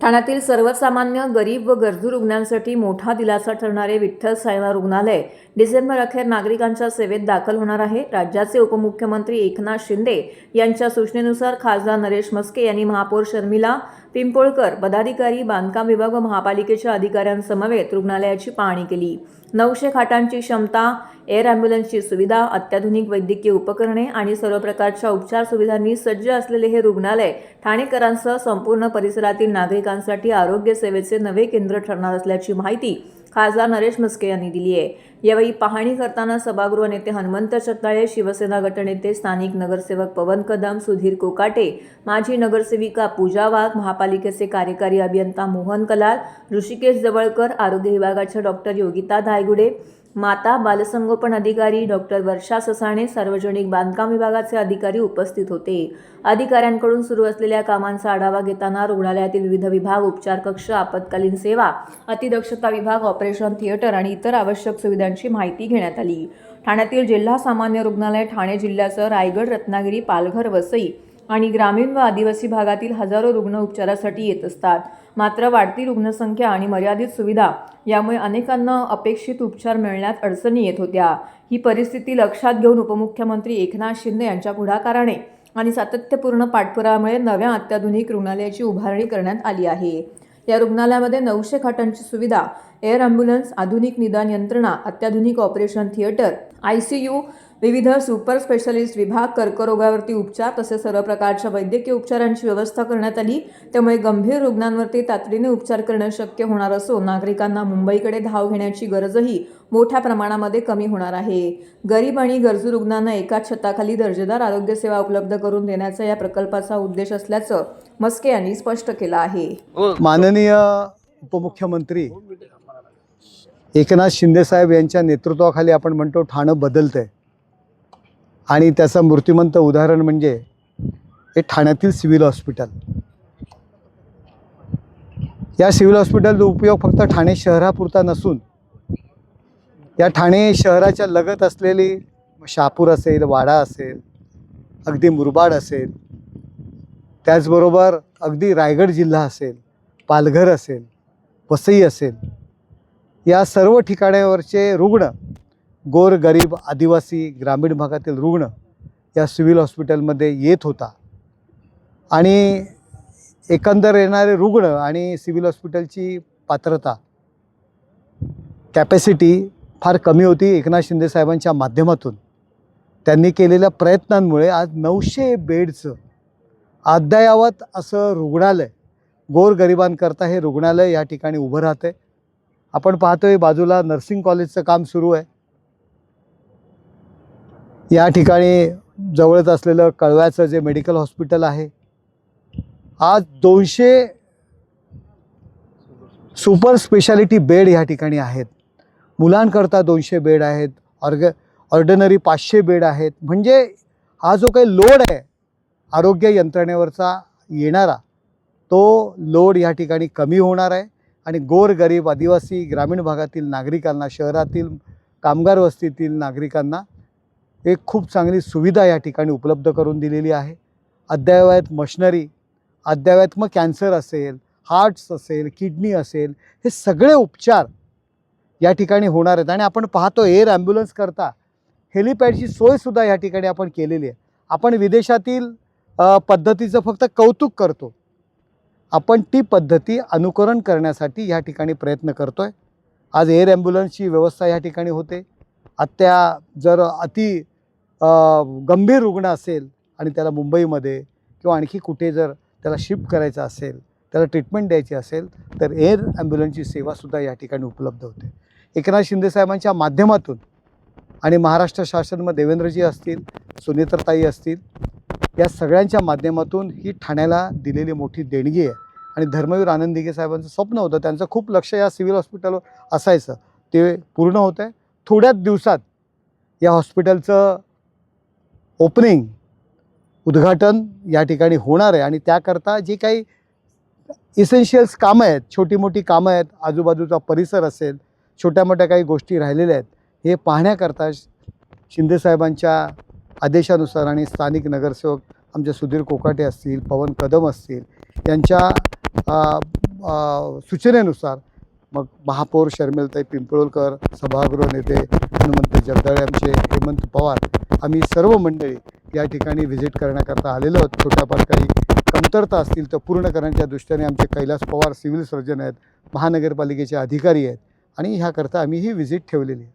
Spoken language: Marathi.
ठाण्यातील सर्वसामान्य, गरीब व गरजू रुग्णांसाठी मोठा दिलासा ठरणारे विठ्ठल साईबाबा रुग्णालय डिसेंबर अखेर नागरिकांच्या सेवेत दाखल होणार आहे। राज्याचे उपमुख्यमंत्री एकनाथ शिंदे यांच्या सूचनेनुसार खासदार नरेश म्हस्के यांनी महापौर शर्मिला पिंपोळकर, पदाधिकारी, बांधकाम विभाग व महापालिकेच्या अधिकाऱ्यांसमवेत रुग्णालयाची पाहणी केली। 900 खाटांची क्षमता, एअर ॲम्ब्युलन्सची सुविधा, अत्याधुनिक वैद्यकीय उपकरणे आणि सर्व प्रकारच्या उपचार सुविधांनी सज्ज असलेले हे रुग्णालय ठाणेकरांसह संपूर्ण परिसरातील नागरिकांसाठी आरोग्य सेवेचे नवे केंद्र ठरणार असल्याची माहिती खासदार नरेश म्हस्के यांनी दिली आहे। यावेळी पाहणी करताना सभागृह नेते हनुमंत चत्ताळे, शिवसेना गटनेते स्थानिक नगरसेवक पवन कदम, सुधीर कोकाटे, माजी नगरसेविका पूजा वाघ, महापालिकेचे कार्यकारी अभियंता मोहन कलाल, ऋषिकेश जवळकर, आरोग्य विभागाच्या डॉक्टर योगिता धायगुडे, माता बालसंगोपन अधिकारी डॉक्टर वर्षा ससाणे, सार्वजनिक बांधकाम विभागाचे अधिकारी उपस्थित होते। अधिकाऱ्यांकडून सुरू असलेल्या कामांचा आढावा घेताना रुग्णालयातील विविध विभाग, उपचार कक्ष, आपत्कालीन सेवा, अतिदक्षता विभाग, ऑपरेशन थिएटर आणि इतर आवश्यक सुविधांची माहिती घेण्यात आली। ठाण्यातील जिल्हा सामान्य रुग्णालय ठाणे जिल्ह्यासह रायगड, रत्नागिरी, पालघर, वसई आणि ग्रामीण व आदिवासी भागातील हजारो रुग्ण उपचारासाठी येत असतात। मात्र वाढती रुग्णसंख्या आणि मर्यादित सुविधा यामुळे अनेकांना अपेक्षित उपचार मिळण्यात अडचणी येत होत्या। ही परिस्थिती लक्षात घेऊन उपमुख्यमंत्री एकनाथ शिंदे यांच्या पुढाकाराने आणि सातत्यपूर्ण पाठपुराव्यामुळे नव्या अत्याधुनिक रुग्णालयाची उभारणी करण्यात आली आहे। या रुग्णालयामध्ये 900 खाटांची सुविधा, एअर ॲम्ब्युलन्स, आधुनिक निदान यंत्रणा, अत्याधुनिक ऑपरेशन थिएटर, ICU, विविध सुपर स्पेशालिस्ट विभाग, कर्करोगावरती उपचार तसेच सर्व प्रकारच्या वैद्यकीय उपचारांची व्यवस्था करण्यात आली। त्यामुळे गंभीर रुग्णांवरती तातडीने उपचार करणे शक्य होणार असून नागरिकांना मुंबईकडे धाव घेण्याची गरजही मोठ्या प्रमाणामध्ये कमी होणार आहे। गरीब आणि गरजू रुग्णांना एकाच छताखाली दर्जेदार आरोग्य सेवा उपलब्ध करून देण्याचा या प्रकल्पाचा उद्देश असल्याचं म्हस्के यांनी स्पष्ट केलं आहे। माननीय उपमुख्यमंत्री एकनाथ शिंदे साहेब यांच्या नेतृत्वाखाली आपण म्हणतो ठाणं बदलतंय आणि त्याचं मूर्तिमंत उदाहरण म्हणजे हे ठाण्यातील सिव्हिल हॉस्पिटल। या सिव्हिल हॉस्पिटलचा उपयोग फक्त ठाणे शहरापुरता नसून या ठाणे शहराच्या लगत असलेली शहापूर असेल, वाडा असेल, अगदी मुरबाड असेल, त्याचबरोबर अगदी रायगड जिल्हा असेल, पालघर असेल, वसई असेल, या सर्व ठिकाणावरचे रुग्ण, गोर गरीब, आदिवासी, ग्रामीण भागातील रुग्ण या सिव्हिल हॉस्पिटलमध्ये येत होता आणि एकंदर येणारे रुग्ण आणि सिव्हिल हॉस्पिटलची पात्रता, कॅपॅसिटी फार कमी होती। एकनाथ शिंदे साहेबांच्या माध्यमातून त्यांनी केलेल्या प्रयत्नांमुळे आज 900 बेडचं अद्ययावत असं रुग्णालय, गोरगरिबांकरता हे रुग्णालय या ठिकाणी उभं राहते। आपण पाहतोय बाजूला नर्सिंग कॉलेजचं काम सुरू आहे। या ठिकाणी जवळच असलेलं कळव्याचं जे मेडिकल हॉस्पिटल आहे, आज 200 सुपर स्पेशालिटी बेड या ठिकाणी आहेत। मुलांकरता 200 बेड आहेत, ऑर्डिनरी 500 बेड आहेत। म्हणजे हा जो काही लोड आहे आरोग्य यंत्रणेवरचा येणारा, तो लोड या ठिकाणी कमी होणार आहे आणि गोरगरीब, आदिवासी, ग्रामीण भागातील नागरिकांना, शहरातील कामगार वस्तीतील नागरिकांना एक खूप चांगली सुविधा या ठिकाणी उपलब्ध करून दिलेली आहे। अद्ययावत मशिनरी, अद्ययावत मग कॅन्सर असेल, हार्ट्स असेल, किडनी असेल, हे सगळे उपचार या ठिकाणी होणार आहेत। आणि आपण पाहतो एअर ॲम्ब्युलन्स करता हेलिपॅडची सोयसुद्धा या ठिकाणी आपण केलेली आहे। आपण विदेशातील पद्धतीचं फक्त कौतुक करतो, आपण ती पद्धती अनुकरण करण्यासाठी या ठिकाणी प्रयत्न करतोय। आज एअर ॲम्ब्युलन्सची व्यवस्था या ठिकाणी होते। जर अति गंभीर रुग्ण असेल आणि त्याला मुंबईमध्ये किंवा आणखी कुठे जर त्याला शिफ्ट करायचं असेल, त्याला ट्रीटमेंट द्यायची असेल, तर एअर ॲम्ब्युलन्सची सेवासुद्धा या ठिकाणी उपलब्ध होते। एकनाथ शिंदे साहेबांच्या माध्यमातून आणि महाराष्ट्र शासनमध्ये देवेंद्रजी असतील, सुनेत्रताई असतील, या सगळ्यांच्या माध्यमातून ही ठाण्याला दिलेली मोठी देणगी आहे। आणि धर्मवीर आनंद दिघे साहेबांचं स्वप्न होतं, त्यांचं खूप लक्ष या सिव्हिल हॉस्पिटलवर असायचं, ते पूर्ण होतं आहे। थोड्याच दिवसात या हॉस्पिटलचं ओपनिंग, उद्घाटन या ठिकाणी होणार आहे आणि त्याकरता जे काही इसेन्शियल्स कामं आहेत, छोटी मोठी कामं आहेत, आजूबाजूचा परिसर असेल, छोट्या मोठ्या काही गोष्टी राहिलेल्या आहेत, हे पाहण्याकरता शिंदे साहेबांच्या आदेशानुसार आणि स्थानिक नगरसेवक आमचे सुधीर कोकाटे असतील, पवन कदम असतील, यांच्या सूचनेनुसार मग महापौर शर्मिलताई पिंपळकर, सभागृह नेते हनुमंत जगदाळे, आमचे हेमंत पवार, आम्ही सर्व मंडळी या ठिकाणी व्हिजिट करण्याकरता आलेलो आहोत. छोट्याफार काही कमतरता असतील तर पूर्ण करण्याच्या दृष्टीने आमचे कैलास पवार सिव्हिल सर्जन आहेत, महानगरपालिकेचे अधिकारी आहेत आणि ह्याकरता आम्ही ही व्हिजिट ठेवलेली आहे.